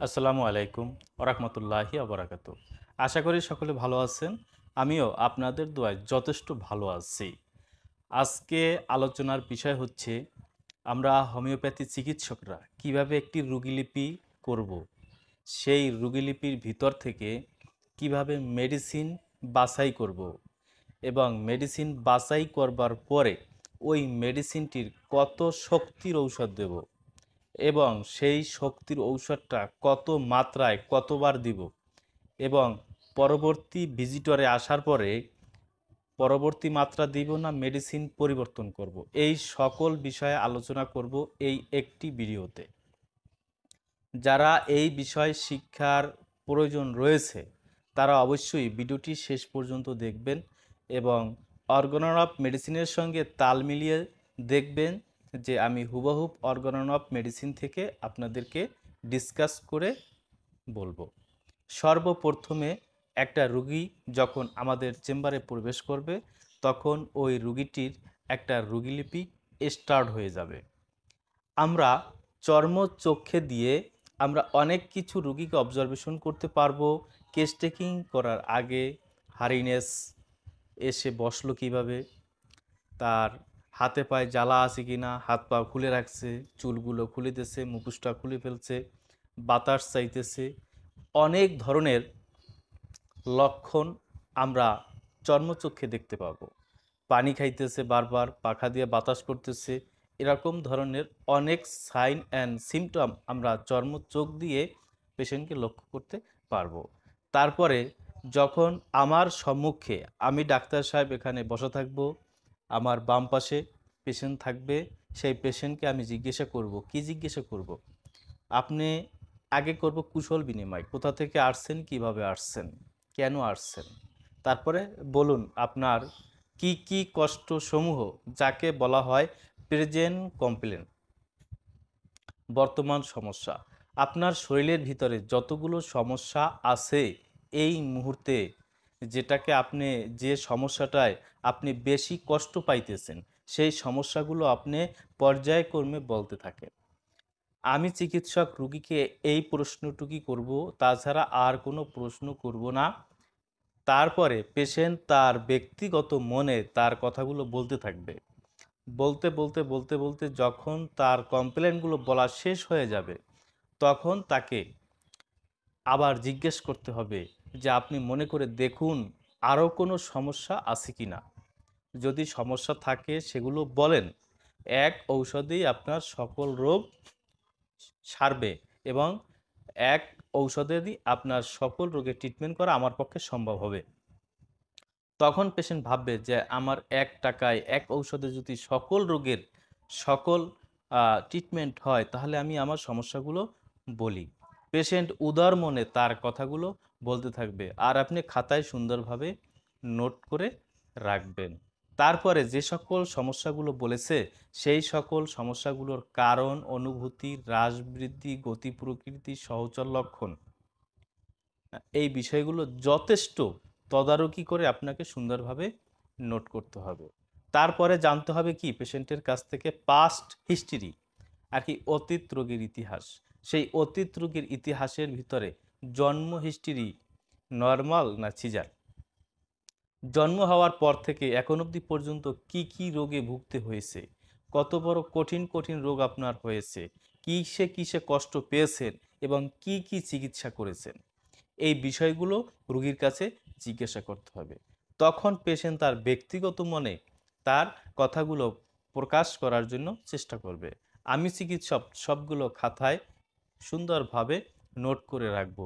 আসসালামু আলাইকুম ওরহমতুল্লাহি আবরাকাত। আশা করি সকলে ভালো আছেন। আমিও আপনাদের দোয়ায় যথেষ্ট ভালো আছি। আজকে আলোচনার বিষয় হচ্ছে আমরা হোমিওপ্যাথি চিকিৎসকরা কিভাবে একটি রোগীলিপি করব। সেই রোগীলিপির ভিতর থেকে কিভাবে মেডিসিন বাছাই করব এবং মেডিসিন বাছাই করবার পরে ওই মেডিসিনটির কত শক্তির ঔষধ দেব এবং সেই শক্তির ঔষধটা কত মাত্রায় কতবার দিব এবং পরবর্তী ভিজিটরে আসার পরে পরবর্তী মাত্রা দিব না মেডিসিন পরিবর্তন করব, এই সকল বিষয়ে আলোচনা করব এই একটি ভিডিওতে। যারা এই বিষয় শিক্ষার প্রয়োজন রয়েছে তারা অবশ্যই ভিডিওটি শেষ পর্যন্ত দেখবেন এবং অর্গানন অফ মেডিসিনের সঙ্গে তাল মিলিয়ে দেখবেন যে আমি হুবহুব অর্গানন অফ মেডিসিন থেকে আপনাদেরকে ডিসকাস করে বলবো। সর্বপ্রথমে একটা রুগী যখন আমাদের চেম্বারে প্রবেশ করবে তখন ওই রুগীটির একটা রোগীলিপি স্টার্ট হয়ে যাবে। আমরা চর্মচক্ষে দিয়ে আমরা অনেক কিছু রুগীকে অবজারভেশন করতে পারবো। কেস টেকিং করার আগে হারিনেস এসে বসলো কিভাবে, তার হাতে পায়ে জ্বালা আছে কি না, হাত পা খুলে রাখছে, চুলগুলো খুলে দিয়েছে, মুখোশটা খুলে ফেলছে, বাতাস চাইতেছে, অনেক ধরনের লক্ষণ আমরা চর্মচক্ষে দেখতে পাবো। পানি খাইতেছে, বারবার পাখা দিয়ে বাতাস করতেছে, এরকম ধরনের অনেক সাইন অ্যান্ড সিমটম আমরা চর্মচোখ দিয়ে পেশেন্টকে লক্ষ্য করতে পারবো। তারপরে যখন আমার সম্মুখে আমি ডাক্তার সাহেব এখানে বসা থাকবো, আমার বাম পাশে পেশেন্ট থাকবে, সেই পেশেন্টকে আমি জিজ্ঞাসা করব। কি জিজ্ঞাসা করব? আপনি আগে করব কুশল বিনিময়, কোথা থেকে আসছেন, কিভাবে আসছেন, কেন আসছেন। তারপরে বলুন আপনার কি কি কষ্টসমূহ, যাকে বলা হয় প্রেজেন্ট কমপ্লেন, বর্তমান সমস্যা। আপনার শরীরের ভিতরে যতগুলো সমস্যা আছে এই মুহূর্তে, যেটাকে আপনি যে সমস্যাটায় আপনি বেশি কষ্ট পাইতেছেন, সেই সমস্যাগুলো আপনি পর্যায়ক্রমে বলতে থাকেন। আমি চিকিৎসক রুগীকে এই প্রশ্নটুকুই করব, তাছাড়া আর কোনো প্রশ্ন করব না। তারপরে পেশেন্ট তার ব্যক্তিগত মনে তার কথাগুলো বলতে থাকবে। বলতে বলতে বলতে বলতে যখন তার কমপ্লেনগুলো বলা শেষ হয়ে যাবে তখন তাকে আবার জিজ্ঞেস করতে হবে যে আপনি মনে করে দেখুন আরও কোনো সমস্যা আছে কি না। যদি সমস্যা থাকে সেগুলো বলেন। এক ঔষধেই আপনার সকল রোগ সারবে এবং এক ঔষধেরই আপনার সকল রোগের ট্রিটমেন্ট করা আমার পক্ষে সম্ভব হবে। তখন পেশেন্ট ভাববে যে আমার ৳১ এক ঔষধে যদি সকল রোগের সকল ট্রিটমেন্ট হয় তাহলে আমি আমার সমস্যাগুলো বলি। পেশেন্ট উদার মনে তার কথাগুলো বলতে থাকবে আর আপনি খাতায় সুন্দরভাবে নোট করে রাখবেন। তারপরে যে সকল সমস্যাগুলো বলেছে সেই সকল সমস্যাগুলোর কারণ, অনুভূতি, হ্রাস বৃদ্ধি, গতি প্রকৃতি, সহচর লক্ষণ, এই বিষয়গুলো যথেষ্ট তদারকি করে আপনাকে সুন্দরভাবে নোট করতে হবে। তারপরে জানতে হবে কি পেশেন্টের কাছ থেকে পাস্ট হিস্ট্রি, আর কি অতীত রোগীর ইতিহাস। সেই অতীত রোগীর ইতিহাসের ভিতরে জন্ম হিস্ট্রি নরমাল না সিজার, জন্ম হওয়ার পর থেকে এখন অবধি পর্যন্ত কি কি রোগে ভুগতে হয়েছে, কত বড় কঠিন কঠিন রোগ আপনার হয়েছে, কিসে কিসে কষ্ট পেয়েছেন এবং কি কি চিকিৎসা করেছেন, এই বিষয়গুলো রোগীর কাছে জিজ্ঞাসা করতে হবে। তখন পেশেন্ট তার ব্যক্তিগত মনে তার কথাগুলো প্রকাশ করার জন্য চেষ্টা করবে। আমি চিকিৎসক সবগুলো খাতায় সুন্দরভাবে নোট করে রাখব।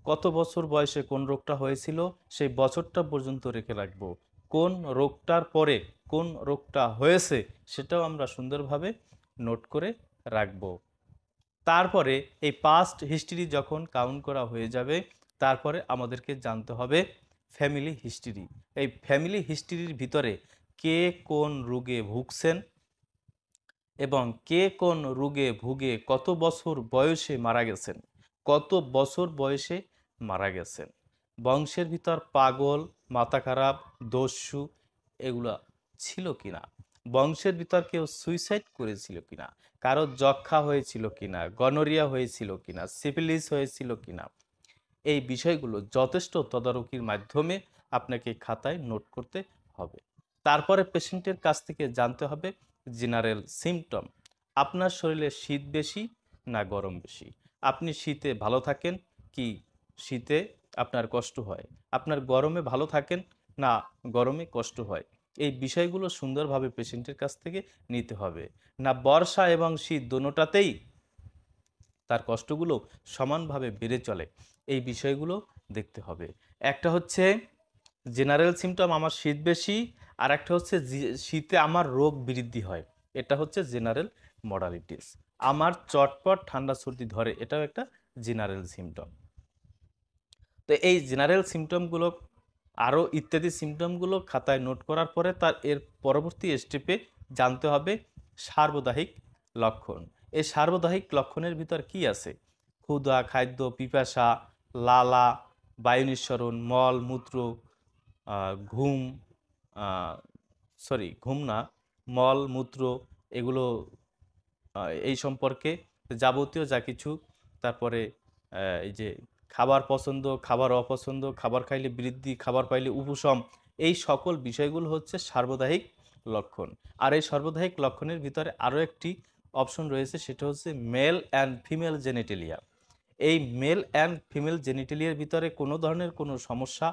কত বছর বয়সে কোন রোগটা হয়েছিল সেই বছরটা পর্যন্ত রেখে রাখব। কোন রোগটার পরে কোন রোগটা হয়েছে সেটাও আমরা সুন্দরভাবে নোট করে রাখব। তারপরে এই পাস্ট হিস্ট্রি যখন কাউন্ট করা হয়ে যাবে তারপরে আমাদেরকে জানতে হবে ফ্যামিলি হিস্ট্রি। এই ফ্যামিলি হিস্ট্রির ভিতরে কে কোন রোগে ভুগছেন এবং কে কোন রোগে ভুগে কত বছর বয়সে মারা গেছেন, কত বছর বয়সে মারা গেছেন, বংশের ভিতর পাগল, মাথা খারাপ, দস্যু এগুলা ছিল কিনা, বংশের ভিতর কেউ সুইসাইড করেছিল কিনা, কারো যক্ষ্মা হয়েছিল কিনা, গনোরিয়া হয়েছিল কিনা, সিফিলিস হয়েছিল কিনা, এই বিষয়গুলো যথেষ্ট তদারকির মাধ্যমে আপনাকে খাতায় নোট করতে হবে। তারপরে পেশেন্টের কাছ থেকে জানতে হবে জেনারেল সিমটম। আপনার শরীরে শীত বেশি না গরম বেশি, আপনি শীতে ভালো থাকেন কি শীতে আপনার কষ্ট হয়, আপনার গরমে ভালো থাকেন না গরমে কষ্ট হয়, এই বিষয়গুলো সুন্দরভাবে পেশেন্টের কাছ থেকে নিতে হবে। না বর্ষা এবং শীত দোনোটাতেই তার কষ্টগুলো সমানভাবে বেড়ে চলে, এই বিষয়গুলো দেখতে হবে। একটা হচ্ছে জেনারেল সিমটম আমার শীত বেশি, আর একটা হচ্ছে শীতে আমার রোগ বৃদ্ধি হয়, এটা হচ্ছে জেনারেল মডালিটিস। আমার চটপট ঠান্ডা সর্দি ধরে, এটাও একটা জেনারেল সিমটম। তো এই জেনারেল সিমটমগুলো আরও ইত্যাদি সিমটমগুলো খাতায় নোট করার পরে তার এর পরবর্তী স্টেপে জানতে হবে সার্বদায়িক লক্ষণ। এই সার্বদায়িক লক্ষণের ভিতর কি আছে? ক্ষুধা, খাদ্য, পিপাসা, লালা, বায়ু নিঃসরণ, মল মূত্র, ঘুম, ঘুম না, মল মূত্র, এগুলো এই সম্পর্কে যাবতীয় যা কিছু, তারপরে এই যে খাবার পছন্দ, খাবার অপছন্দ, খাবার খাইলে বৃদ্ধি, খাবার পাইলে উপশম, এই সকল বিষয়গুলো হচ্ছে সার্বদায়িক লক্ষণ। আর এই সার্বদায়িক লক্ষণের ভিতরে আরও একটি অপশন রয়েছে, সেটা হচ্ছে মেল অ্যান্ড ফিমেল জেনিটেলিয়া। এই মেল অ্যান্ড ফিমেল জেনিটেলিয়ার ভিতরে কোনো ধরনের কোনো সমস্যা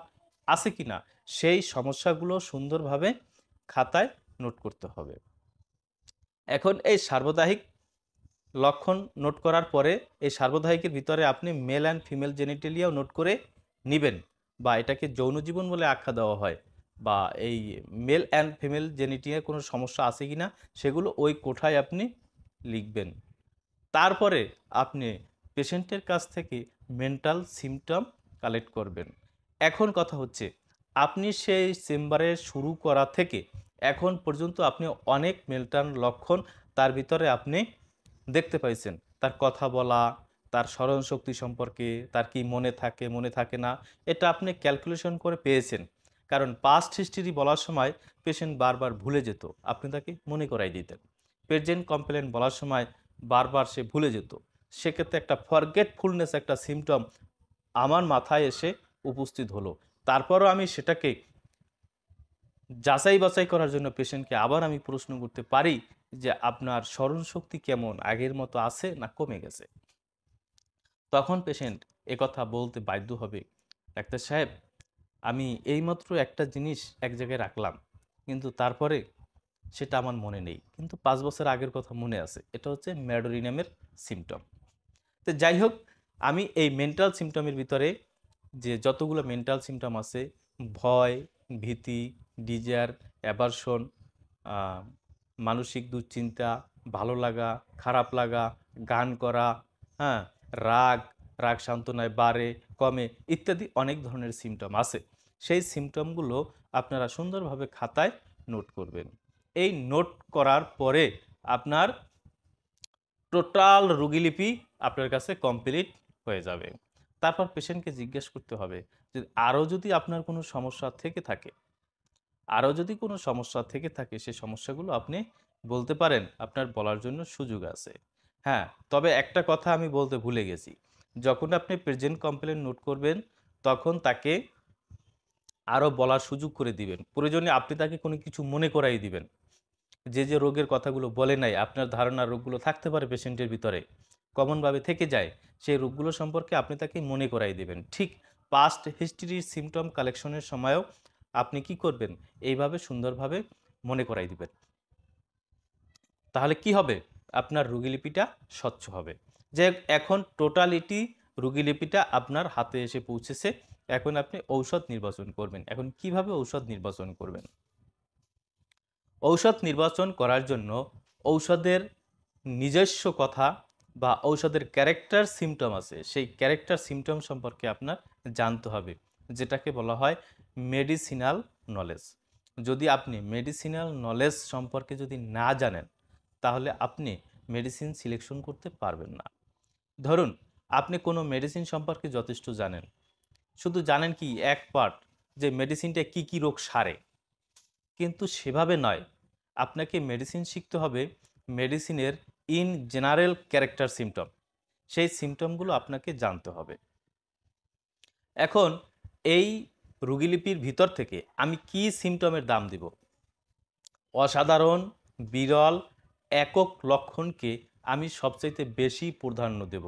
আছে কি না, সেই সমস্যাগুলো সুন্দরভাবে খাতায় নোট করতে হবে। এখন এই সার্বদায়িক লক্ষণ নোট করার পরে এই সার্বধায়িকের ভিতরে আপনি মেল অ্যান্ড ফিমেল জেনিটেলিয়াও নোট করে নেবেন, বা এটাকে যৌন জীবন বলে আখ্যা দেওয়া হয়, বা এই মেল অ্যান্ড ফিমেল জেনিটেলিয়ার কোনো সমস্যা আছে কি না সেগুলো ওই কোঠায় আপনি লিখবেন। তারপরে আপনি পেশেন্টের কাছ থেকে মেন্টাল সিমটম কালেক্ট করবেন। এখন কথা হচ্ছে, আপনি সেই চেম্বারে শুরু করা থেকে এখন পর্যন্ত আপনি অনেক মেন্টাল লক্ষণ তার ভিতরে আপনি দেখতে পাইছেন। তার কথা বলা, তার স্মরণশক্তি সম্পর্কে, তার কি মনে থাকে মনে থাকে না, এটা আপনি ক্যালকুলেশন করে পেয়েছেন। কারণ পাস্ট হিস্ট্রি বলার সময় পেশেন্ট বারবার ভুলে যেত, আপনি তাকে মনে করাই দিতেন। প্রেজেন্ট কমপ্লেন বলার সময় বারবার সে ভুলে যেত, সেক্ষেত্রে একটা ফরগেটফুলনেস একটা সিমটম আমার মাথায় এসে উপস্থিত হলো। তারপরও আমি সেটাকে যাচাই বাছাই করার জন্য পেশেন্টকে আবার আমি প্রশ্ন করতে পারি যে আপনার স্মরণশক্তি কেমন, আগের মতো আছে না কমে গেছে? তখন পেশেন্ট একথা বলতে বাধ্য হবে, ডাক্তার সাহেব আমি এইমাত্র একটা জিনিস এক জায়গায় রাখলাম, কিন্তু তারপরে সেটা আমার মনে নেই, কিন্তু 5 বছর আগের কথা মনে আছে। এটা হচ্ছে ম্যাডোরিনামের সিমটম। তো যাই হোক, আমি এই মেন্টাল সিমটমের ভিতরে যে যতগুলো মেন্টাল সিমটম আছে, ভয়, ভীতি, ডিজায়ার, অ্যাভারশন, মানসিক দুশ্চিন্তা, ভালো লাগা, খারাপ লাগা, গান করা, হ্যাঁ, রাগ, রাগ সান্ত্বনায় বাড়ে কমে, ইত্যাদি অনেক ধরনের সিমটম আছে। সেই সিমটমগুলো আপনারা সুন্দরভাবে খাতায় নোট করবেন। এই নোট করার পরে আপনার টোটাল রোগীলিপি আপনার কাছে কমপ্লিট হয়ে যাবে। তারপর পেশেন্টকে জিজ্ঞেস করতে হবে যে আরও যদি আপনার কোনো সমস্যা থেকে থাকে, আরও যদি কোনো সমস্যা থেকে থাকে সেই সমস্যাগুলো আপনি বলতে পারেন, আপনার বলার জন্য সুযোগ আছে। হ্যাঁ, তবে একটা কথা আমি বলতে ভুলে গেছি, যখন আপনি প্রেজেন্ট কমপ্লেন নোট করবেন তখন তাকে আরও বলার সুযোগ করে দিবেন। প্রয়োজনে আপনি তাকে কোনো কিছু মনে করাই দিবেন। যে যে রোগের কথাগুলো বলে নাই, আপনার ধারণার রোগগুলো থাকতে পারে পেশেন্টের ভিতরে, কমনভাবে থেকে যায়, সেই রোগগুলো সম্পর্কে আপনি তাকে মনে করাই দেবেন। ঠিক পাস্ট হিস্ট্রির সিমটম কালেকশনের সময়ও আপনি কি করবেন, এইভাবে সুন্দরভাবে মনে করাই দিবেন। তাহলে কি হবে, আপনার রোগীলিপিটা স্বচ্ছ হবে। যে এখন টোটালিটি রোগীলিপিটা আপনার হাতে এসে পৌঁছেছে, এখন আপনি ঔষধ নির্বাচন করবেন। এখন কিভাবে ঔষধ নির্বাচন করবেন? ঔষধ নির্বাচন করার জন্য ঔষধের নিজস্ব কথা বা ঔষধের ক্যারেক্টার সিমটম আছে, সেই ক্যারেক্টার সিমটম সম্পর্কে আপনার জানতে হবে, যেটাকে বলা হয় মেডিসিনাল নলেজ। যদি আপনি মেডিসিনাল নলেজ সম্পর্কে যদি না জানেন, তাহলে আপনি মেডিসিন সিলেকশন করতে পারবেন না। ধরুন আপনি কোনো মেডিসিন সম্পর্কে যথেষ্ট জানেন, শুধু জানেন কি এক পার্ট, যে মেডিসিনটা কি কি রোগ সারে, কিন্তু সেভাবে নয়। আপনাকে মেডিসিন শিখতে হবে মেডিসিনের ইন জেনারেল ক্যারেক্টার সিমটম, সেই সিমটমগুলো আপনাকে জানতে হবে। এখন এই রোগীলিপির ভিতর থেকে আমি কি সিমটমের দাম দিব? অসাধারণ, বিরল, একক লক্ষণকে আমি সবচাইতে বেশি প্রাধান্য দেব।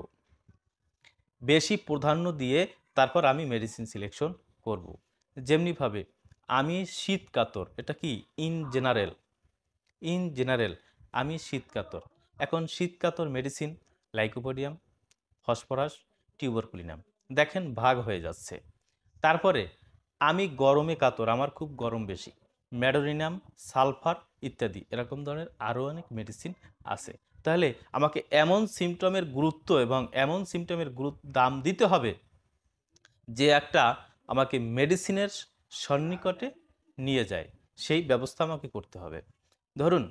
বেশি প্রাধান্য দিয়ে তারপর আমি মেডিসিন সিলেকশন করব। যেমনিভাবে আমি শীত কাতর, এটা কি ইন জেনারেল আমি শীত কাতর। এখন শীত কাতর মেডিসিন লাইকোপোডিয়াম, ফসফরাস, টিউবারকুলিনাম, দেখেন ভাগ হয়ে যাচ্ছে। তারপরে আমি গরমে কাতর, আমার খুব গরম বেশি, ম্যাডোরিনাম, সালফার ইত্যাদি, এরকম ধরনের আরও অনেক মেডিসিন আছে। তাহলে আমাকে এমন সিমটমের গুরুত্ব এবং এমন সিমটমের দাম দিতে হবে যে একটা আমাকে মেডিসিনের সন্নিকটে নিয়ে যায়, সেই ব্যবস্থা আমাকে করতে হবে। ধরুন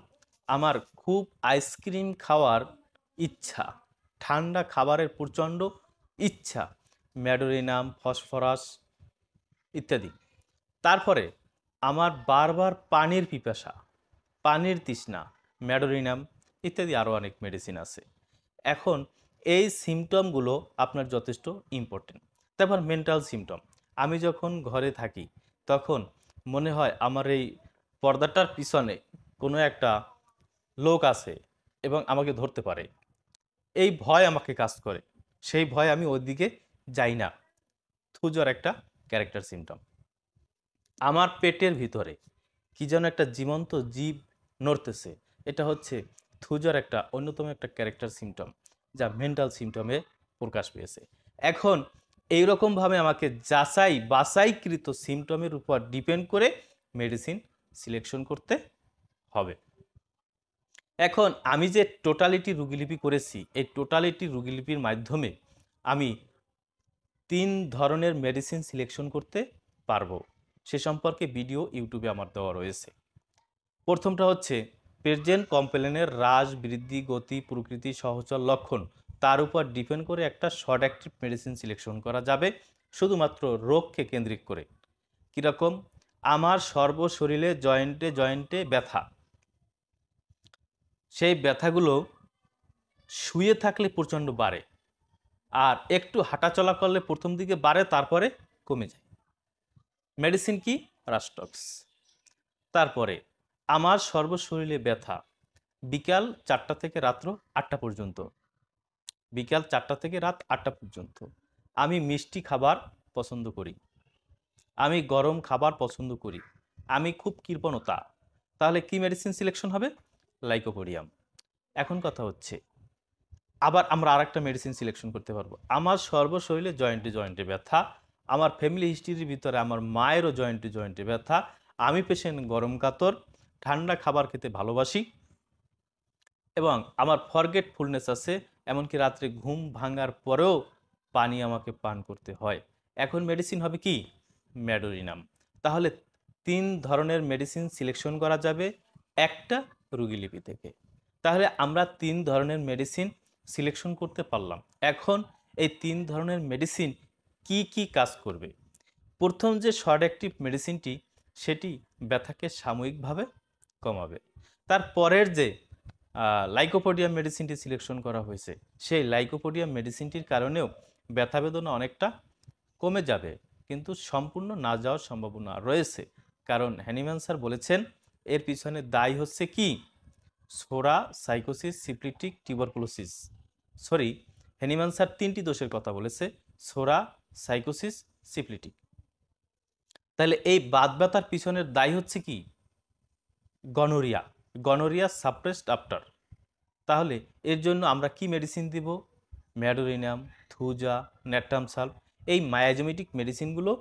আমার খুব আইসক্রিম খাওয়ার ইচ্ছা, ঠান্ডা খাবারের প্রচণ্ড ইচ্ছা, ম্যাডোরিনাম, ফসফরাস ইত্যাদি। তারপরে আমার বারবার পানির পিপাসা, পানির তৃষ্ণা, ম্যাডোরিনাম ইত্যাদি আরও অনেক মেডিসিন আছে। এখন এই সিমটমগুলো আপনার যথেষ্ট ইম্পর্টেন্ট। তারপর মেন্টাল সিমটম, আমি যখন ঘরে থাকি তখন মনে হয় আমার এই পর্দাটার পিছনে কোনো একটা লোক আছে এবং আমাকে ধরতে পারে, এই ভয় আমাকে কাজ করে, সেই ভয় আমি ওইদিকে যাই না। থুজর একটা ক্যারেক্টার সিমটম। আমার পেটের ভিতরে কি যেন একটা জীবন্ত জীব নড়তেছে, এটা হচ্ছে থুজর একটা অন্যতম একটা ক্যারেক্টার সিমটম, যা মেন্টাল সিমটমে প্রকাশ পেয়েছে। এখন এইরকমভাবে আমাকে বাছাইকৃত সিমটমের উপর ডিপেন্ড করে মেডিসিন সিলেকশন করতে হবে। এখন আমি যে টোটালিটি রোগীলিপি করেছি, এই টোটালিটি রোগীলিপির মাধ্যমে আমি 3 ধরনের মেডিসিন সিলেকশন করতে পারবো। সে সম্পর্কে ভিডিও ইউটিউবে আমার দেওয়া রয়েছে। প্রথমটা হচ্ছে প্রেজেন্ট কমপ্লেনের হ্রাস, বৃদ্ধি, গতি, প্রকৃতি, সহচর লক্ষণ, তার উপর ডিপেন্ড করে একটা শর্ট অ্যাক্টিভ মেডিসিন সিলেকশন করা যাবে শুধুমাত্র রোগকে কেন্দ্রিক করে। কীরকম? আমার সর্বশরীরে জয়েন্টে জয়েন্টে ব্যথা, সেই ব্যথাগুলো শুয়ে থাকলে প্রচণ্ড বাড়ে, আর একটু হাঁটাচলা করলে প্রথম দিকে বাড়ে, তারপরে কমে যায়। মেডিসিন কি? রাস্টক্স। তারপরে আমার সর্বশরীরে ব্যথা বিকাল 4টা থেকে রাত্র 8টা পর্যন্ত, বিকাল 4টা থেকে রাত 8টা পর্যন্ত আমি মিষ্টি খাবার পছন্দ করি, আমি গরম খাবার পছন্দ করি, আমি খুব কৃপণতা, তাহলে কি মেডিসিন সিলেকশন হবে? লাইকোপোডিয়াম। এখন কথা হচ্ছে আবার আমরা আরেকটা মেডিসিন সিলেকশন করতে পারবো। আমার সর্বশরীরে জয়েন্টে জয়েন্টে ব্যথা, আমার ফ্যামিলি হিস্ট্রির ভিতরে আমার মায়েরও জয়েন্টে জয়েন্টে ব্যথা, আমি পেশেন্ট গরম কাতর, ঠান্ডা খাবার খেতে ভালোবাসি এবং আমার ফরগেটফুলনেস আছে, এমনকি রাত্রে ঘুম ভাঙার পরেও পানি আমাকে পান করতে হয়। এখন মেডিসিন হবে কি? ম্যাডোরিনাম। তাহলে 3 ধরনের মেডিসিন সিলেকশন করা যাবে একটা রোগীলিপি থেকে। তাহলে আমরা 3 ধরনের মেডিসিন সিলেকশন করতে পারলাম। এখন এই 3 ধরনের মেডিসিন কি কি কাজ করবে? প্রথম যে শর্ট অ্যাক্টিভ মেডিসিনটি, সেটি ব্যথাকে সাময়িকভাবে কমাবে। তারপরের যে লাইকোপোডিয়াম মেডিসিনটি সিলেকশন করা হয়েছে, সেই লাইকোপোডিয়াম মেডিসিনটির কারণেও ব্যথা বেদনা অনেকটা কমে যাবে, কিন্তু সম্পূর্ণ না যাওয়ার সম্ভাবনা রয়েছে। কারণ হ্যানিম্যান স্যার বলেছেন এর পিছনে দায়ী হচ্ছে কি? সোরা, সাইকোসিস, সিপ্লিটিক, টিউবারকুলোসিস। সরি, হ্যানিম্যান স্যার 3টি দোষের কথা বলেছে, সোরা, সাইকোসিস, সিপ্লিটিক। তাহলে এই বাত ব্যথার পিছনের দায়ী হচ্ছে কি? Gonorrhoea, gonorrhoea suppressed after. তাহলে এর জন্য আমরা কি মেডিসিন দিব? ম্যাডোরিনাম, থুজা, ন্যাট্রামসাল, এই মায়াজোমেটিক মেডিসিনগুলো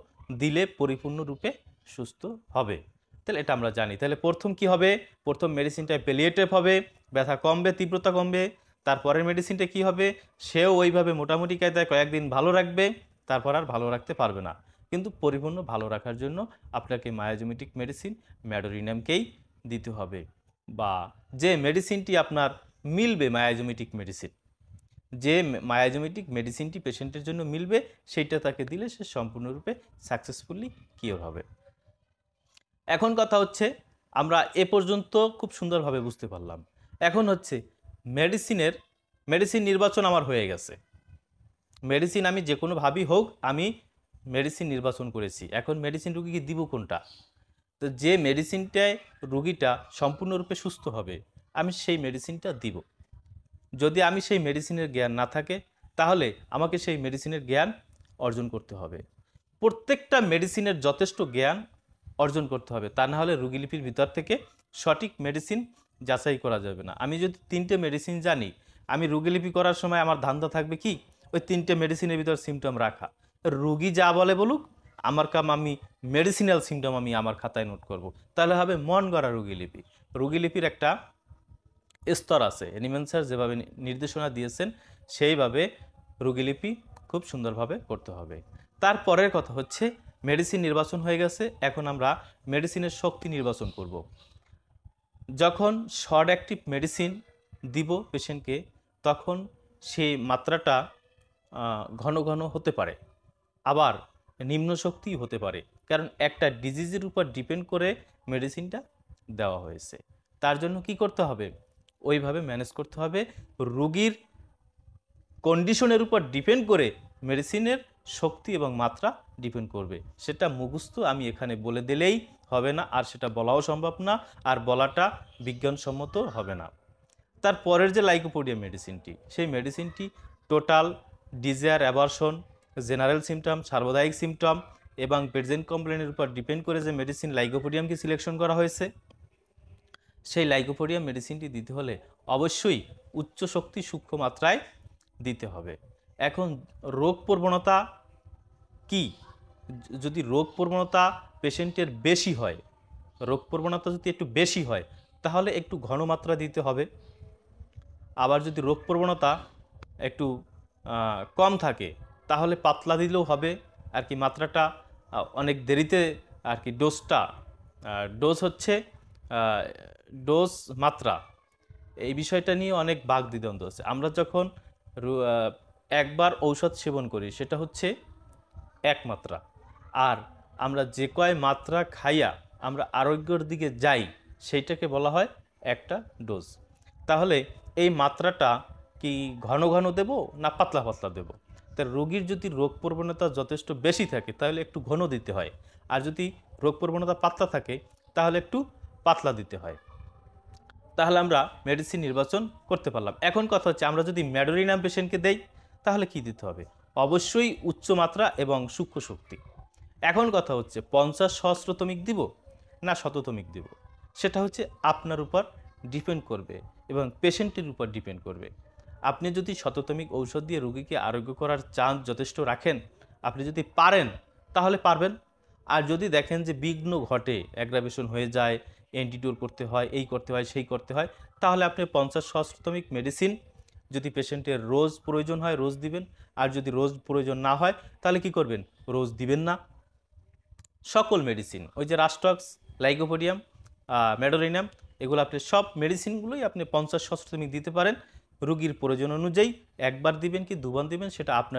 দিলে পরিপূর্ণরূপে সুস্থ হবে। তাহলে এটা আমরা জানি। তাহলে প্রথম কি হবে? প্রথম মেডিসিনটা প্যালিয়েটিভ হবে, ব্যথা কমবে, তীব্রতা কমবে। তারপরের মেডিসিনটা কি হবে? সেও ওইভাবে মোটামুটি কায়দায় কয়েকদিন ভালো রাখবে, তারপর আর ভালো রাখতে পারবে না। কিন্তু পরিপূর্ণ ভালো রাখার জন্য আপনাকে মায়াজোমেটিক মেডিসিন ম্যাডোরিনামকেই দিতে হবে, বা যে মেডিসিনটি আপনার মিলবে, মায়াজোমেটিক মেডিসিন, যে মায়াজোমেটিক মেডিসিনটি পেশেন্টের জন্য মিলবে, সেইটা তাকে দিলে সে সম্পূর্ণরূপে সাকসেসফুলি কিওর হবে। এখন কথা হচ্ছে আমরা এ পর্যন্ত খুব সুন্দরভাবে বুঝতে পারলাম। এখন হচ্ছে মেডিসিন নির্বাচন আমার হয়ে গেছে। মেডিসিন আমি যে কোনোভাবেই হোক আমি মেডিসিন নির্বাচন করেছি। এখন মেডিসিন রুগীকে দিব কোনটা? তো যে মেডিসিনটায় রুগীটা সম্পূর্ণরূপে সুস্থ হবে আমি সেই মেডিসিনটা দিব। যদি আমি সেই মেডিসিনের জ্ঞান না থাকে তাহলে আমাকে সেই মেডিসিনের জ্ঞান অর্জন করতে হবে। প্রত্যেকটা মেডিসিনের যথেষ্ট জ্ঞান অর্জন করতে হবে, তা না হলে রোগীলিপির ভিতর থেকে সঠিক মেডিসিন যাচাই করা যাবে না। আমি যদি 3টে মেডিসিন জানি, আমি রোগীলিপি করার সময় আমার ধান্দা থাকবে কি ওই 3টে মেডিসিনের ভিতর সিমটম রাখা। রোগী যা বলে বলুক, আমার কাম আমি মেডিসিনাল সিমটম আমি আমার খাতায় নোট করব। তাহলে হবে মন গড়া রোগীলিপি। রোগীলিপির একটা স্তর আছে, এনিম্যান স্যার যেভাবে নির্দেশনা দিয়েছেন সেইভাবে রোগীলিপি খুব সুন্দরভাবে করতে হবে। তারপরের কথা হচ্ছে মেডিসিন নির্বাচন হয়ে গেছে, এখন আমরা মেডিসিনের শক্তি নির্বাচন করব। যখন শর্ট অ্যাক্টিভ মেডিসিন দিব পেশেন্টকে তখন সেই মাত্রাটা ঘন ঘন হতে পারে, আবার নিম্ন শক্তি হতে পারে, কারণ একটা ডিজিজের উপর ডিপেন্ড করে মেডিসিনটা দেওয়া হয়েছে। তার জন্য কি করতে হবে? ওইভাবে ম্যানেজ করতে হবে। রোগীর কন্ডিশনের উপর ডিপেন্ড করে মেডিসিনের শক্তি এবং মাত্রা ডিপেন্ড করবে। সেটা মুখস্থ আমি এখানে বলে দিলেই হবে না, আর সেটা বলাও সম্ভব না, আর বলাটা বিজ্ঞানসম্মত হবে না। তারপরের যে লাইকোপোডিয়াম মেডিসিনটি, সেই মেডিসিনটি total desire, aversion, general symptom, সার্বদায়িক সিমটম এবং প্রেজেন্ট কমপ্লেনের উপর ডিপেন্ড করে যে মেডিসিন লাইকোপোডিয়ামকে সিলেকশন করা হয়েছে, সেই লাইকোপোডিয়াম মেডিসিনটি দিতে হলে অবশ্যই উচ্চ শক্তি সূক্ষ্ম মাত্রায় দিতে হবে। এখন রোগ প্রবণতা কি? যদি রোগ প্রবণতা পেশেন্টের বেশি হয়, রোগ প্রবণতা যদি একটু বেশি হয় তাহলে একটু ঘন মাত্রা দিতে হবে। আবার যদি রোগ প্রবণতা একটু কম থাকে তাহলে পাতলা দিলেও হবে আর কি, মাত্রাটা অনেক দেরিতে আর কি। ডোজ হচ্ছে ডোজ মাত্রা, এই বিষয়টা নিয়ে অনেক বাকদ্বন্দ্ব আছে। আমরা যখন একবার ঔষধ সেবন করি সেটা হচ্ছে এক মাত্রা, আর আমরা যে কয় মাত্রা খাইয়া আমরা আরোগ্যের দিকে যাই সেইটাকে বলা হয় একটা ডোজ। তাহলে এই মাত্রাটা কি ঘন ঘন দেব না পাতলা পাতলা দেব? তার রোগীর যদি রোগ প্রবণতা যথেষ্ট বেশি থাকে তাহলে একটু ঘন দিতে হয়, আর যদি রোগ প্রবণতা পাতলা থাকে তাহলে একটু পাতলা দিতে হয়। তাহলে আমরা মেডিসিন নির্বাচন করতে পারলাম। এখন কথা হচ্ছে আমরা যদি ম্যাডোরিনাম পেশেন্টকে দেই তাহলে কি দিতে হবে? অবশ্যই উচ্চ মাত্রা এবং সূক্ষ্ম শক্তি। এখন কথা হচ্ছে 50 সহস্রতমিক দিব না শততমিক দিব, সেটা হচ্ছে আপনার উপর ডিপেন্ড করবে এবং পেশেন্টের উপর ডিপেন্ড করবে। আপনি যদি শততমিক ঔষধ দিয়ে রোগীকে আরোগ্য করার চান্স যথেষ্ট রাখেন, আপনি যদি পারেন তাহলে পারবেন। আর যদি দেখেন যে বিঘ্ন ঘটে, অ্যাগ্রাভেশন হয়ে যায়, অ্যান্টিডোর করতে হয়, এই করতে হয়, সেই করতে হয়, তাহলে আপনি 50 সহস্রতমিক মেডিসিন যদি পেশেন্টের রোজ প্রয়োজন হয় রোজ দিবেন, আর যদি রোজ প্রয়োজন না হয় তাহলে কি করবেন? রোজ দিবেন না। সকল মেডিসিন, ওই যে রাস্টক্স, লাইকোপোডিয়াম, ম্যাডোরিনাম, এগুলো আপনি সব মেডিসিনগুলোই আপনি 50 সহস্রতমিক দিতে পারেন। রোগীর প্রয়োজন অনুযায়ী একবার দিবেন কি দুবার দিবেন সেটা আপনি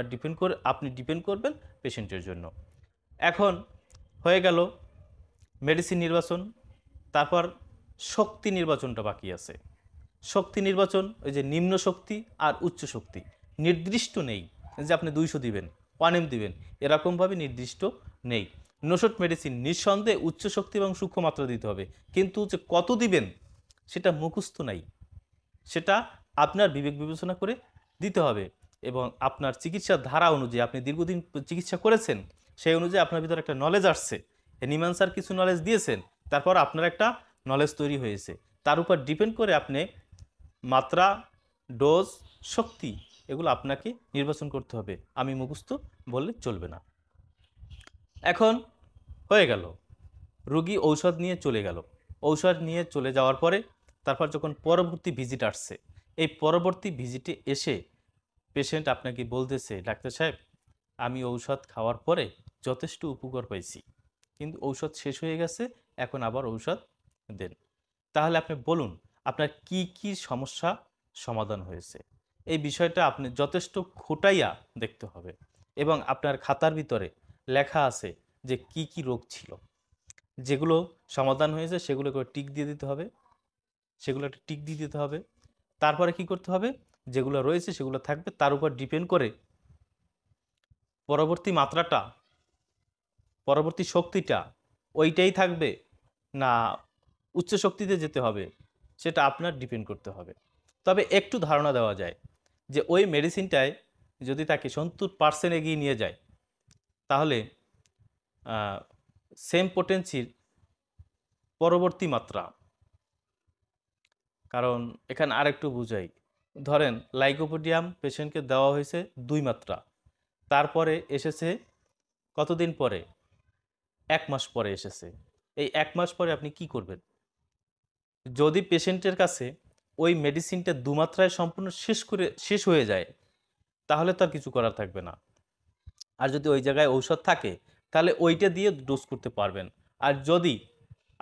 ডিপেন্ড করবেন পেশেন্টের জন্য। এখন হয়ে গেল মেডিসিন নির্বাচন, তারপর শক্তি নির্বাচনটা বাকি আছে। শক্তি নির্বাচন, ওই যে নিম্ন শক্তি আর উচ্চ শক্তি নির্দিষ্ট নেই যে আপনি 200 দিবেন, 1 দিবেন, এরকমভাবে নির্দিষ্ট নেই। নশট মেডিসিন নিঃসন্দেহে উচ্চ শক্তি এবং সূক্ষ্ম মাত্রা দিতে হবে, কিন্তু যে কত দিবেন সেটা মুখস্থ নাই, সেটা আপনার বিবেক বিবেচনা করে দিতে হবে এবং আপনার চিকিৎসার ধারা অনুযায়ী, আপনি দীর্ঘদিন চিকিৎসা করেছেন সেই অনুযায়ী আপনার ভিতরে একটা নলেজ আসছে, নিমান স্যার কিছু নলেজ দিয়েছেন, তারপর আপনার একটা নলেজ তৈরি হয়েছে, তার উপর ডিপেন্ড করে আপনি মাত্রা, ডোজ, শক্তি এগুলো আপনাকে নির্বাচন করতে হবে। আমি মুখস্থ বললে চলবে না। এখন হয়ে গেল, রোগী ঔষধ নিয়ে চলে গেল, ঔষধ নিয়ে চলে যাওয়ার পরে তারপর যখন পরবর্তী ভিজিট আসছে, এই পরবর্তী ভিজিটে এসে পেশেন্ট আপনাকে বলতেছে, ডাক্তার সাহেব আমি ঔষধ খাওয়ার পরে যথেষ্ট উপকার পাইছি, কিন্তু ঔষধ শেষ হয়ে গেছে, এখন আবার ঔষধ দেন। তাহলে আপনি বলুন আপনার কি কি সমস্যা সমাধান হয়েছে। এই বিষয়টা আপনি যথেষ্ট খোটাইয়া দেখতে হবে এবং আপনার খাতার ভিতরে লেখা আছে যে কি কি রোগ ছিল। যেগুলো সমাধান হয়েছে সেগুলো করে টিক দিয়ে দিতে হবে, সেগুলো একটা টিক দিয়ে দিতে হবে। তারপরে কি করতে হবে, যেগুলো রয়েছে সেগুলো থাকবে, তার উপর ডিপেন্ড করে পরবর্তী মাত্রাটা, পরবর্তী শক্তিটা ওইটাই থাকবে না উচ্চ শক্তিতে যেতে হবে, সেটা আপনার ডিপেন্ড করতে হবে। তবে একটু ধারণা দেওয়া যায় যে ওই মেডিসিনটায় যদি তাকে 70% এগিয়ে নিয়ে যায়, তাহলে সেম পোটেন্সির পরবর্তী মাত্রা, কারণ এখানে আরেকটু বুঝাই, ধরেন লাইকোপোডিয়াম পেশেন্টকে দেওয়া হয়েছে 2 মাত্রা, তারপরে এসেছে কতদিন পরে, 1 মাস পরে এসেছে। এই 1 মাস পরে আপনি কি করবেন? যদি পেশেন্টের কাছে ওই মেডিসিনটা 2 মাত্রায় সম্পূর্ণ শেষ হয়ে যায়, তাহলে তো আর কিছু করার থাকবে না। আর যদি ওই জায়গায় ঔষধ থাকে, তাহলে ওইটা দিয়ে ডোজ করতে পারবেন। আর যদি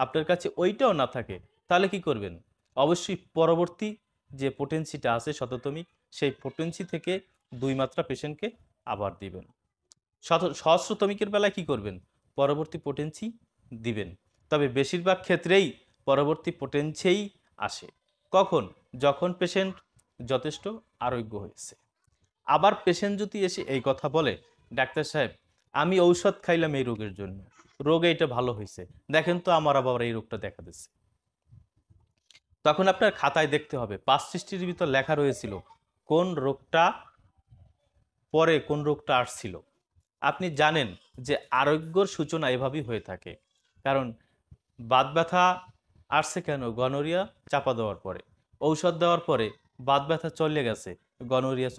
আপনার কাছে ওইটাও না থাকে, তাহলে কি করবেন? অবশ্যই পরবর্তী যে পোটেন্সিটা আছে শততমিক, সেই পোটেন্সি থেকে 2 মাত্রা পেশেন্টকে আবার দিবেন। সহস্রতমিকের বেলায় কি করবেন? পরবর্তী পোটেন্সি দিবেন। তবে বেশিরভাগ ক্ষেত্রেই পরবর্তী পোটেন্সিই আসে। কখন? যখন পেশেন্ট যথেষ্ট আরোগ্য হয়েছে। আবার পেশেন্ট যদি এসে এই কথা বলে, ডাক্তার সাহেব আমি ঔষধ খাইলাম এই রোগের জন্য, রোগে এটা ভালো হয়েছে, দেখেন তো আমার আবার এই রোগটা দেখা দিচ্ছে, তখন আপনার খাতায় দেখতে হবে 5 সৃষ্টির ভিতর লেখা রয়েছিল কোন রোগটা পরে কোন রোগটা আসছিল। আপনি জানেন যে আরোগ্যর সূচনা এভাবেই হয়ে থাকে। কারণ বাত ব্যথা আসছে কেন? গনোরিয়া চাপা দেওয়ার পরে, ঔষধ দেওয়ার পরে বাত ব্যথা চলে গেছে, গনোরিয়া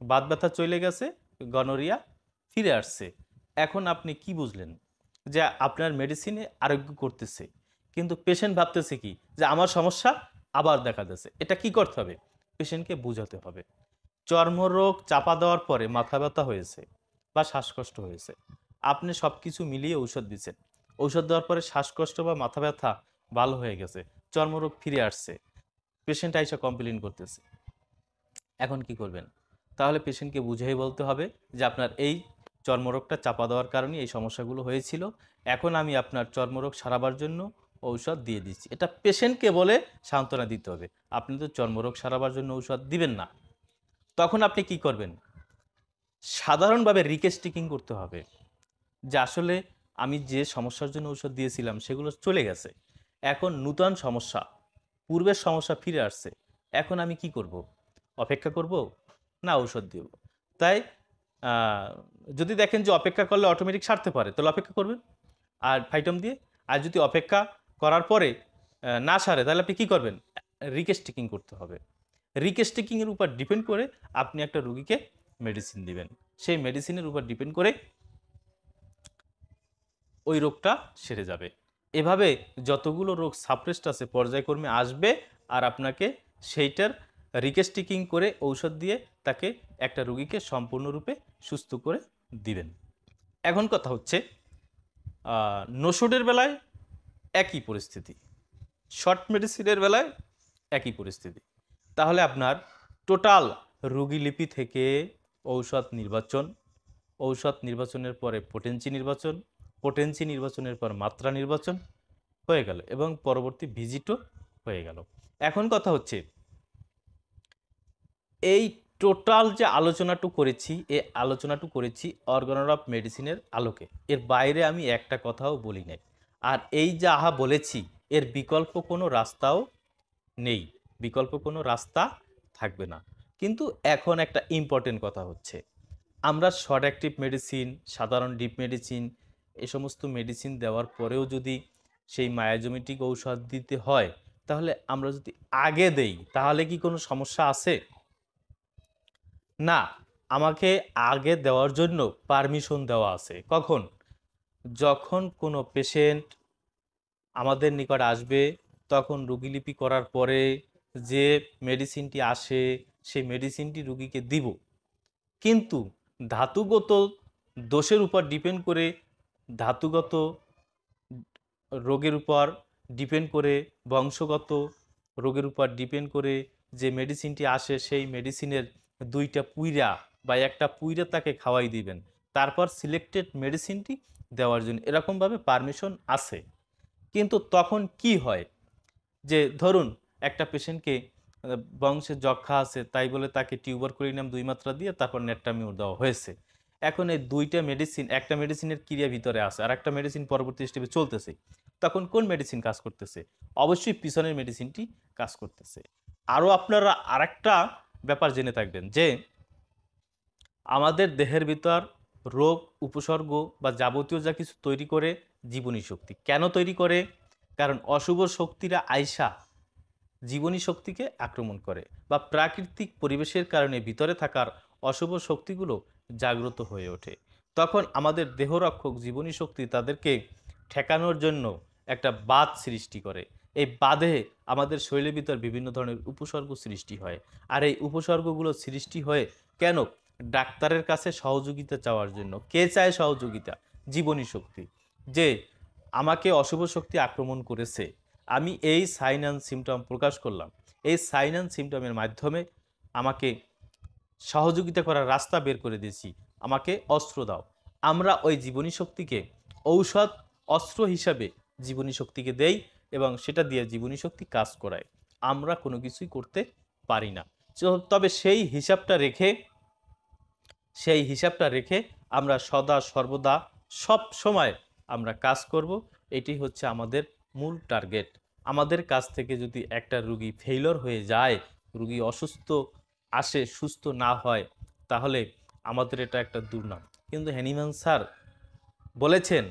বাত ব্যথা চলে গেছে, গনোরিয়া ফিরে আসছে। এখন আপনি কি বুঝলেন? যে আপনার মেডিসিনে আরোগ্য করতেছে, কিন্তু পেশেন্ট ভাবতেছে কি যে আমার সমস্যা আবার দেখা দিচ্ছে। এটা কি করতে হবে? পেশেন্টকে বোঝাতে হবে চর্মরোগ চাপা দেওয়ার পরে মাথা ব্যথা হয়েছে বা শ্বাসকষ্ট হয়েছে, আপনি সব কিছু মিলিয়ে ঔষধ দিচ্ছেন, ঔষধ দেওয়ার পরে শ্বাসকষ্ট বা মাথা ব্যথা ভালো হয়ে গেছে, চর্মরোগ ফিরে আসছে, পেশেন্ট আইসা কমপ্লেন করতেছে। এখন কি করবেন? তাহলে পেশেন্টকে বুঝিয়ে বলতে হবে যে আপনার এই চর্মরোগটা চাপা দেওয়ার কারণে এই সমস্যাগুলো হয়েছিল, এখন আমি আপনার চর্মরোগ সারাবার জন্য ঔষধ দিয়ে দিচ্ছি। এটা পেশেন্টকে বলে সান্ত্বনা দিতে হবে। আপনি তো চর্মরোগ সারাবার জন্য ঔষধ দিবেন না। তখন আপনি কি করবেন? সাধারণভাবে রিকেস্টিকিং করতে হবে যে আসলে আমি যে সমস্যার জন্য ঔষধ দিয়েছিলাম সেগুলো চলে গেছে, এখন নূতন সমস্যা, পূর্বের সমস্যা ফিরে আসছে, এখন আমি কি করব? অপেক্ষা করব না ঔষধ দেব? তাই আহ, যদি দেখেন যে অপেক্ষা করলে অটোমেটিক সারতে পারে, তাহলে অপেক্ষা করবেন আর ফাইটম দিয়ে। আর যদি অপেক্ষা করার পরে না সারে, তাহলে আপনি কি করবেন? রিকেস্টিকিং করতে হবে। রিকেস্টিকিংয়ের উপর ডিপেন্ড করে আপনি একটা রুগীকে মেডিসিন দিবেন, সেই মেডিসিনের উপর ডিপেন্ড করে ওই রোগটা সেরে যাবে। এভাবে যতগুলো রোগ সাপ্রেসড আছে পর্যায়ক্রমে আসবে, আর আপনাকে সেইটার রিকেস্টিকিং করে ঔষধ দিয়ে তাকে একটা রুগীকে সম্পূর্ণরূপে সুস্থ করে দিবেন। এখন কথা হচ্ছে নোসোডের বেলায় একই পরিস্থিতি, শর্ট মেডিসিনের বেলায় একই পরিস্থিতি। তাহলে আপনার টোটাল রোগীলিপি থেকে ঔষধ নির্বাচন, ঔষধ নির্বাচনের পরে পোটেন্সি নির্বাচন, পোটেন্সি নির্বাচনের পর মাত্রা নির্বাচন হয়ে গেল এবং পরবর্তী ভিজিটও হয়ে গেল। এখন কথা হচ্ছে এই টোটাল যে আলোচনাটু করেছি, এই আলোচনাটু করেছি অর্গানল অফ মেডিসিনের আলোকে, এর বাইরে আমি একটা কথাও বলি নাই। আর এই যে আহা বলেছি, এর বিকল্প কোনো রাস্তাও নেই, বিকল্প কোনো রাস্তা থাকবে না। কিন্তু এখন একটা ইম্পর্টেন্ট কথা হচ্ছে, আমরা শর্ট অ্যাক্টিভ মেডিসিন, সাধারণ ডিপ মেডিসিন, এই সমস্ত মেডিসিন দেওয়ার পরেও যদি সেই মায়াজোমেটিক ঔষধ দিতে হয়, তাহলে আমরা যদি আগে দেই তাহলে কি কোনো সমস্যা আছে? না, আমাকে আগে দেওয়ার জন্য পারমিশন দেওয়া আছে। কখন? যখন কোনো পেশেন্ট আমাদের নিকট আসবে, তখন রোগীলিপি করার পরে যে মেডিসিনটি আসে সেই মেডিসিনটি রোগীকে দিব। কিন্তু ধাতুগত দোষের উপর ডিপেন্ড করে, ধাতুগত রোগের উপর ডিপেন্ড করে, বংশগত রোগের উপর ডিপেন্ড করে যে মেডিসিনটি আসে, সেই মেডিসিনের 2টা পুইরা বা একটা পুইরা তাকে খাওয়াই দিবেন, তারপর সিলেক্টেড মেডিসিনটি দেওয়ার জন্য এরকমভাবে পারমিশন আছে। কিন্তু তখন কি হয় যে ধরুন একটা পেশেন্টকে বংশে যক্ষ্মা আছে তাই বলে তাকে টিউবারকুলিনাম 2 মাত্রা দিয়ে তারপর নেট্টামিউর দেওয়া হয়েছে। এখন এই ২টা মেডিসিন, একটা মেডিসিনের ক্রিয়া ভিতরে আছে আর একটা মেডিসিন পরবর্তী স্টেপে চলতেছে। তখন কোন মেডিসিন কাজ করতেছে? অবশ্যই পিছনের মেডিসিনটি কাজ করতেছে। আরও আপনারা আরেকটা ব্যাপার জেনে থাকবেন যে আমাদের দেহের ভিতর রোগ উপসর্গ বা যাবতীয় যা কিছু তৈরি করে জীবনী শক্তি। কেন তৈরি করে? কারণ অশুভ শক্তিরা আইসা জীবনী শক্তিকে আক্রমণ করে বা প্রাকৃতিক পরিবেশের কারণে ভিতরে থাকার অশুভ শক্তিগুলো জাগ্রত হয়ে ওঠে। তখন আমাদের দেহরক্ষক জীবনী শক্তি তাদেরকে ঠেকানোর জন্য একটা বাঁধ সৃষ্টি করে। এই বাঁধে আমাদের শরীরের ভিতর বিভিন্ন ধরনের উপসর্গ সৃষ্টি হয়। আর এই উপসর্গগুলো সৃষ্টি হয়ে কেন? ডাক্তারের কাছে সহযোগিতা চাওয়ার জন্য। কে চায় সহযোগিতা? জীবনী শক্তি। যে আমাকে অশুভ শক্তি আক্রমণ করেছে, আমি এই সাইন অ্যান্ড সিমটম প্রকাশ করলাম। এই সাইন অ্যান্ড সিমটমের মাধ্যমে আমাকে সহযোগিতা করার রাস্তা বের করে দিয়েছি। আমাকে অস্ত্র দাও। আমরা ওই জীবনী শক্তিকে ঔষধ অস্ত্র হিসাবে জীবনী শক্তিকে দেই এবং সেটা দিয়ে জীবনী শক্তি কাজ করায়। আমরা কোনো কিছুই করতে পারি না। তবে সেই হিসাবটা রেখে আমরা সদা সর্বদা সব সময় আমরা কাজ করব। এটি হচ্ছে আমাদের মূল টার্গেট। আমাদের কাছ থেকে যদি একটা রুগী ফেইলর হয়ে যায়, রুগী অসুস্থ আসে, সুস্থ না হয়, তাহলে আমাদের এটা একটা দুর্নাম। কিন্তু হ্যানিম্যান স্যার বলেছেন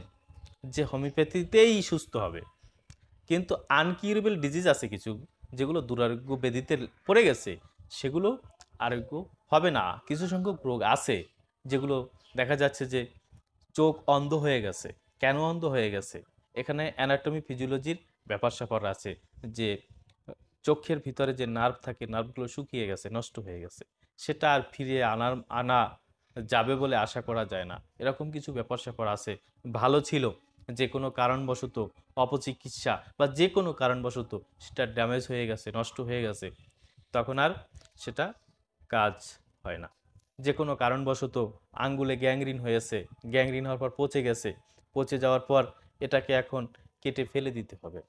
যে হোমিওপ্যাথিতেই সুস্থ হবে। কিন্তু আনকিউরেবল ডিজিজ আছে কিছু, যেগুলো দুরারোগ্য ব্যাধিতে পড়ে গেছে, সেগুলো আরোগ্য হবে না। কিছু সংখ্যক রোগ আছে যেগুলো দেখা যাচ্ছে যে চোখ অন্ধ হয়ে গেছে। কেন অন্ধ হয়ে গেছে? এখানে অ্যানাটমি ফিজিওলজির ব্যাপার স্যাপার আছে যে চোখের ভিতরে যে নার্ভ থাকে, নার্ভগুলো শুকিয়ে গেছে, নষ্ট হয়ে গেছে, সেটা আর ফিরিয়ে আনা যাবে বলে আশা করা যায় না। এরকম কিছু ব্যাপার স্যাপার আছে। ভালো ছিল যে কোনো কারণবশত অপচিকিৎসা বা যে কোনো কারণবশত সেটা ড্যামেজ হয়ে গেছে, নষ্ট হয়ে গেছে, তখন আর সেটা কাজ হয় না। যে কোনো কারণবশত আঙ্গুলে গ্যাংরিন হয়েছে, গ্যাংরিন হওয়ার পর পচে গেছে, পচে যাওয়ার পর এটাকে এখন কেটে ফেলে দিতে হবে,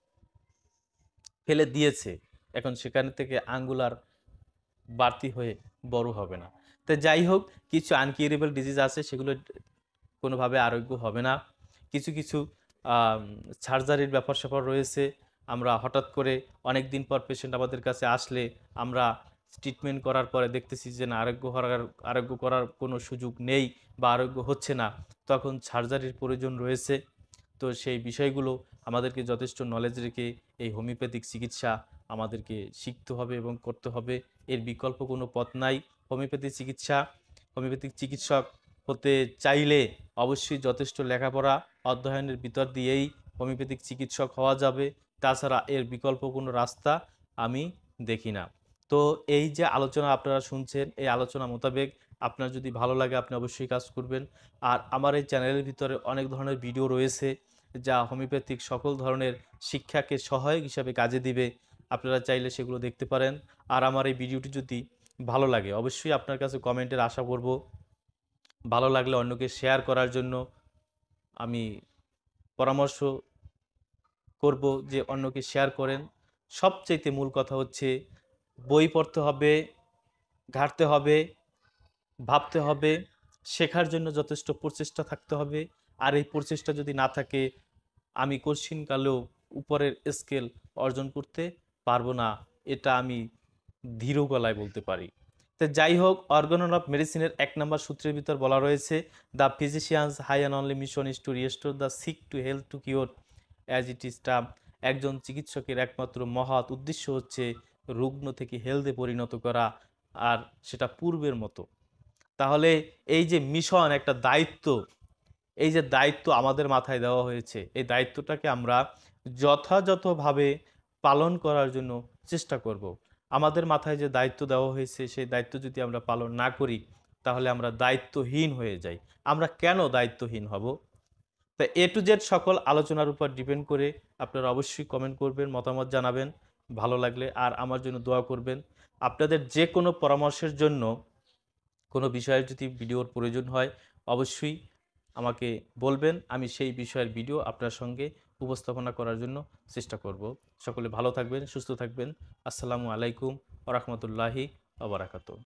ফেলে দিয়েছে, এখন সেখান থেকে আঙ্গুল আর বাড়তি হয়ে বড় হবে না। তো যাই হোক, কিছু আনকিউরেবল ডিজিজ আছে, সেগুলো কোনোভাবে আরোগ্য হবে না। কিছু কিছু সার্জারির ব্যাপার স্যাপার রয়েছে। আমরা হঠাৎ করে অনেক দিন পর পেশেন্ট আমাদের কাছে আসলে আমরা ট্রিটমেন্ট করার পরে দেখতেছি যে না, আরোগ্য করার কোনো সুযোগ নেই বা আরোগ্য হচ্ছে না, তখন সার্জারির প্রয়োজন রয়েছে। তো সেই বিষয়গুলো আমাদেরকে যথেষ্ট নলেজ রেখে এই হোমিওপ্যাথিক চিকিৎসা আমাদেরকে শিখতে হবে এবং করতে হবে। এর বিকল্প কোনো পথ নাই। হোমিওপ্যাথিক চিকিৎসক হতে চাইলে অবশ্যই যথেষ্ট লেখাপড়া অধ্যয়নের ভিতর দিয়েই হোমিওপ্যাথিক চিকিৎসক হওয়া যাবে। তাছাড়া এর বিকল্প কোনো রাস্তা আমি দেখি না। তো এই যে আলোচনা আপনারা শুনছেন, এই আলোচনা মোতাবেক আপনার যদি ভালো লাগে আপনি অবশ্যই কাজ করবেন। আর আমার এই চ্যানেলের ভিতরে অনেক ধরনের ভিডিও রয়েছে যা হোমিওপ্যাথিক সকল ধরনের শিক্ষাকে সহায়ক হিসাবে কাজে দিবে। আপনারা চাইলে সেগুলো দেখতে পারেন। আর আমার এই ভিডিওটি যদি ভালো লাগে অবশ্যই আপনার কাছে কমেন্টের আশা করব। ভালো লাগলে অন্যকে শেয়ার করার জন্য আমি পরামর্শ করব যে অন্যকে শেয়ার করেন। সবচাইতে মূল কথা হচ্ছে বই পড়তে হবে, ঘাঁটতে হবে, ভাবতে হবে, শেখার জন্য যথেষ্ট প্রচেষ্টা থাকতে হবে। আর এই প্রচেষ্টা যদি না থাকে, আমি কঠিনকালেও উপরের স্কেল অর্জন করতে পারবো না, এটা আমি দৃঢ় গলায় বলতে পারি। তো যাই হোক, অর্গানন অফ মেডিসিনের 1 নম্বর সূত্রের ভিতর বলা রয়েছে, the physician's high and only mission is to restore the sick to health to cure as it is term. একজন চিকিৎসকের একমাত্র মহৎ উদ্দেশ্য হচ্ছে রুগ্ন থেকে হেলথে পরিণত করা, আর সেটা পূর্বের মতো। তাহলে এই যে মিশন, একটা দায়িত্ব, এই যে দায়িত্ব আমাদের মাথায় দেওয়া হয়েছে, এই দায়িত্বটাকে আমরা যথাযথভাবে পালন করার জন্য চেষ্টা করব। আমাদের মাথায় যে দায়িত্ব দেওয়া হয়েছে সেই দায়িত্ব যদি আমরা পালন না করি, তাহলে আমরা দায়িত্বহীন হয়ে যাই। আমরা কেন দায়িত্বহীন হব? তা এ টু জেড সকল আলোচনার উপর ডিপেন্ড করে আপনারা অবশ্যই কমেন্ট করবেন, মতামত জানাবেন ভালো লাগলে, আর আমার জন্য দোয়া করবেন। আপনাদের যে কোনো পরামর্শের জন্য, কোনো বিষয়ের যদি ভিডিওর প্রয়োজন হয়, অবশ্যই আমাকে বলবেন, আমি সেই বিষয়ের ভিডিও আপনার সঙ্গে উপস্থাপনা করার জন্য চেষ্টা করব। সকলে ভালো থাকবেন, সুস্থ থাকবেন। আসসালামু আলাইকুম ওয়া রাহমাতুল্লাহি ওয়া বারাকাতুহু।